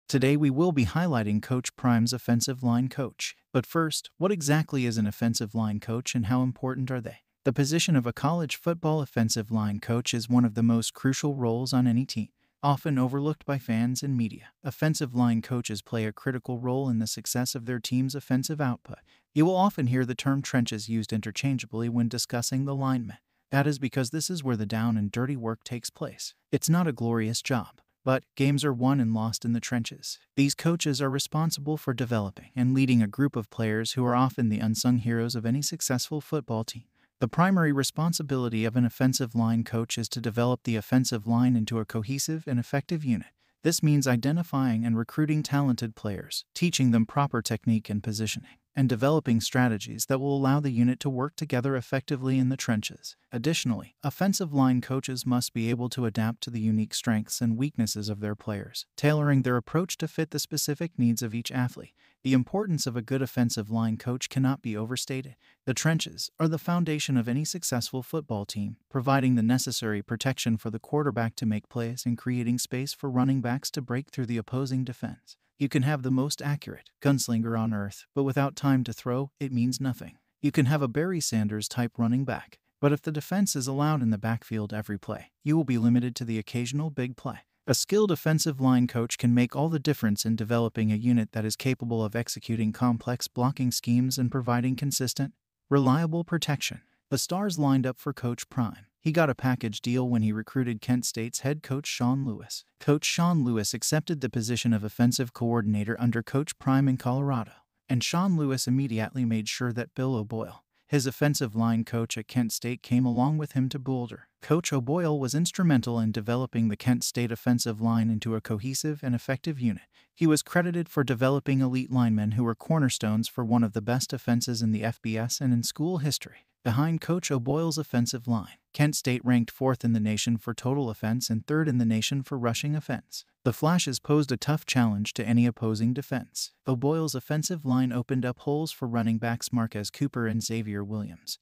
Today we will be highlighting Coach Prime's offensive line coach. But first, what exactly is an offensive line coach and how important are they? The position of a college football offensive line coach is one of the most crucial roles on any team. Often overlooked by fans and media, offensive line coaches play a critical role in the success of their team's offensive output. You will often hear the term trenches used interchangeably when discussing the linemen. That is because this is where the down and dirty work takes place. It's not a glorious job, but games are won and lost in the trenches. These coaches are responsible for developing and leading a group of players who are often the unsung heroes of any successful football team. The primary responsibility of an offensive line coach is to develop the offensive line into a cohesive and effective unit. This means identifying and recruiting talented players, teaching them proper technique and positioning, and developing strategies that will allow the unit to work together effectively in the trenches. Additionally, offensive line coaches must be able to adapt to the unique strengths and weaknesses of their players, tailoring their approach to fit the specific needs of each athlete. The importance of a good offensive line coach cannot be overstated. The trenches are the foundation of any successful football team, providing the necessary protection for the quarterback to make plays and creating space for running backs to break through the opposing defense. You can have the most accurate gunslinger on earth, but without time to throw, it means nothing. You can have a Barry Sanders-type running back, but if the defense is allowed in the backfield every play, you will be limited to the occasional big play. A skilled offensive line coach can make all the difference in developing a unit that is capable of executing complex blocking schemes and providing consistent, reliable protection. The stars lined up for Coach Prime. He got a package deal when he recruited Kent State's head coach Sean Lewis. Coach Sean Lewis accepted the position of offensive coordinator under Coach Prime in Colorado, and Sean Lewis immediately made sure that Bill O'Boyle, his offensive line coach at Kent State, came along with him to Boulder. Coach O'Boyle was instrumental in developing the Kent State offensive line into a cohesive and effective unit. He was credited for developing elite linemen who were cornerstones for one of the best offenses in the FBS and in school history. Behind Coach O'Boyle's offensive line, Kent State ranked 4th in the nation for total offense and 3rd in the nation for rushing offense. The Flashes posed a tough challenge to any opposing defense. O'Boyle's offensive line opened up holes for running backs Marquez Cooper and Xavier Williams,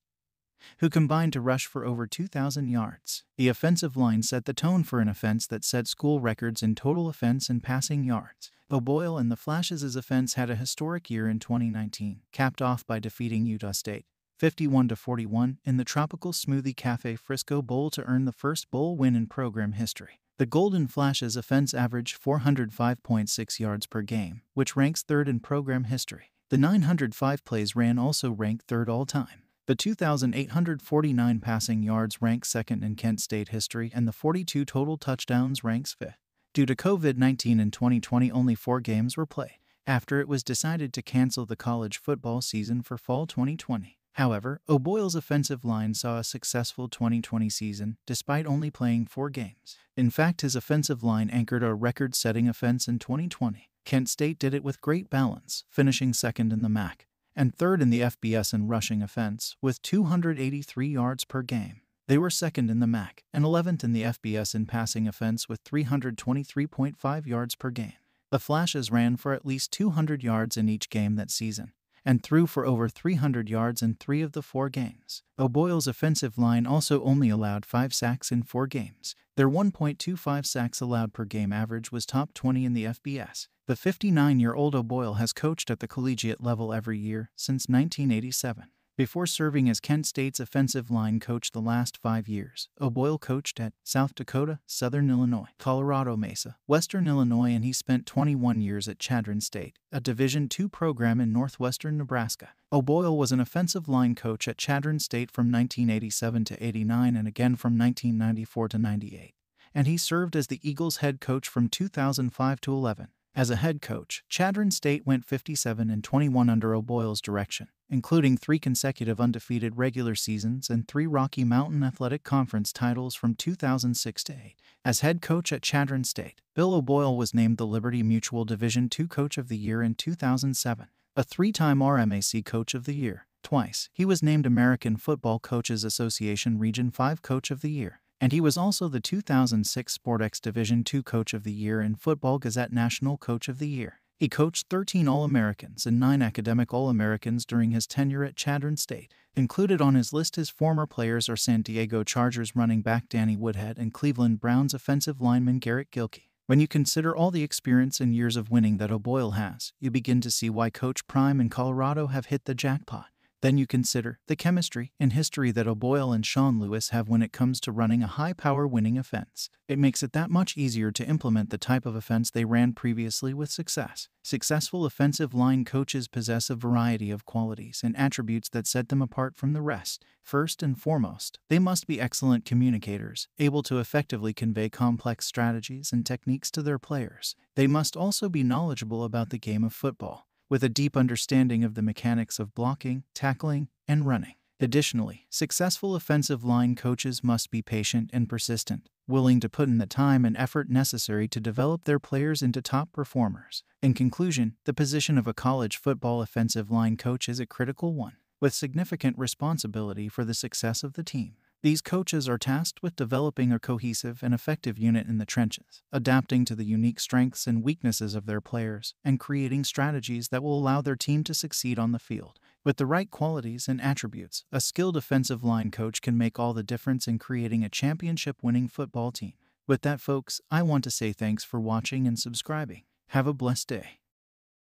who combined to rush for over 2,000 yards. The offensive line set the tone for an offense that set school records in total offense and passing yards. O'Boyle and the Flashes' offense had a historic year in 2019, capped off by defeating Utah State 51-41 in the Tropical Smoothie Cafe Frisco Bowl to earn the first bowl win in program history. The Golden Flashes offense averaged 405.6 yards per game, which ranks 3rd in program history. The 905 plays ran also ranked 3rd all-time. The 2,849 passing yards ranks 2nd in Kent State history, and the 42 total touchdowns ranks 5th. Due to COVID-19 in 2020, only 4 games were played, after it was decided to cancel the college football season for fall 2020. However, O'Boyle's offensive line saw a successful 2020 season, despite only playing 4 games. In fact, his offensive line anchored a record-setting offense in 2020. Kent State did it with great balance, finishing 2nd in the MAC and 3rd in the FBS in rushing offense, with 283 yards per game. They were 2nd in the MAC and 11th in the FBS in passing offense with 323.5 yards per game. The Flashes ran for at least 200 yards in each game that season, and threw for over 300 yards in 3 of the 4 games. O'Boyle's offensive line also only allowed 5 sacks in 4 games. Their 1.25 sacks allowed per game average was top 20 in the FBS. The 59-year-old O'Boyle has coached at the collegiate level every year since 1987. Before serving as Kent State's offensive line coach the last 5 years, O'Boyle coached at South Dakota, Southern Illinois, Colorado Mesa, Western Illinois, and he spent 21 years at Chadron State, a Division II program in northwestern Nebraska. O'Boyle was an offensive line coach at Chadron State from 1987 to 89 and again from 1994 to 98, and he served as the Eagles' head coach from 2005 to 11. As a head coach, Chadron State went 57-21 under O'Boyle's direction, including 3 consecutive undefeated regular seasons and 3 Rocky Mountain Athletic Conference titles from 2006 to 8. As head coach at Chadron State, Bill O'Boyle was named the Liberty Mutual Division II Coach of the Year in 2007, a 3-time RMAC Coach of the Year. Twice, he was named American Football Coaches Association Region 5 Coach of the Year, and he was also the 2006 SportX Division II Coach of the Year and Football Gazette National Coach of the Year. He coached 13 All-Americans and 9 academic All-Americans during his tenure at Chadron State. Included on his list his former players are San Diego Chargers running back Danny Woodhead and Cleveland Browns offensive lineman Garrett Gilkey. When you consider all the experience and years of winning that O'Boyle has, you begin to see why Coach Prime and Colorado have hit the jackpot. Then you consider the chemistry and history that O'Boyle and Sean Lewis have when it comes to running a high-power winning offense. It makes it that much easier to implement the type of offense they ran previously with success. Successful offensive line coaches possess a variety of qualities and attributes that set them apart from the rest. First and foremost, they must be excellent communicators, able to effectively convey complex strategies and techniques to their players. They must also be knowledgeable about the game of football, with a deep understanding of the mechanics of blocking, tackling, and running. Additionally, successful offensive line coaches must be patient and persistent, willing to put in the time and effort necessary to develop their players into top performers. In conclusion, the position of a college football offensive line coach is a critical one, with significant responsibility for the success of the team. These coaches are tasked with developing a cohesive and effective unit in the trenches, adapting to the unique strengths and weaknesses of their players, and creating strategies that will allow their team to succeed on the field. With the right qualities and attributes, a skilled offensive line coach can make all the difference in creating a championship-winning football team. With that, folks, I want to say thanks for watching and subscribing. Have a blessed day.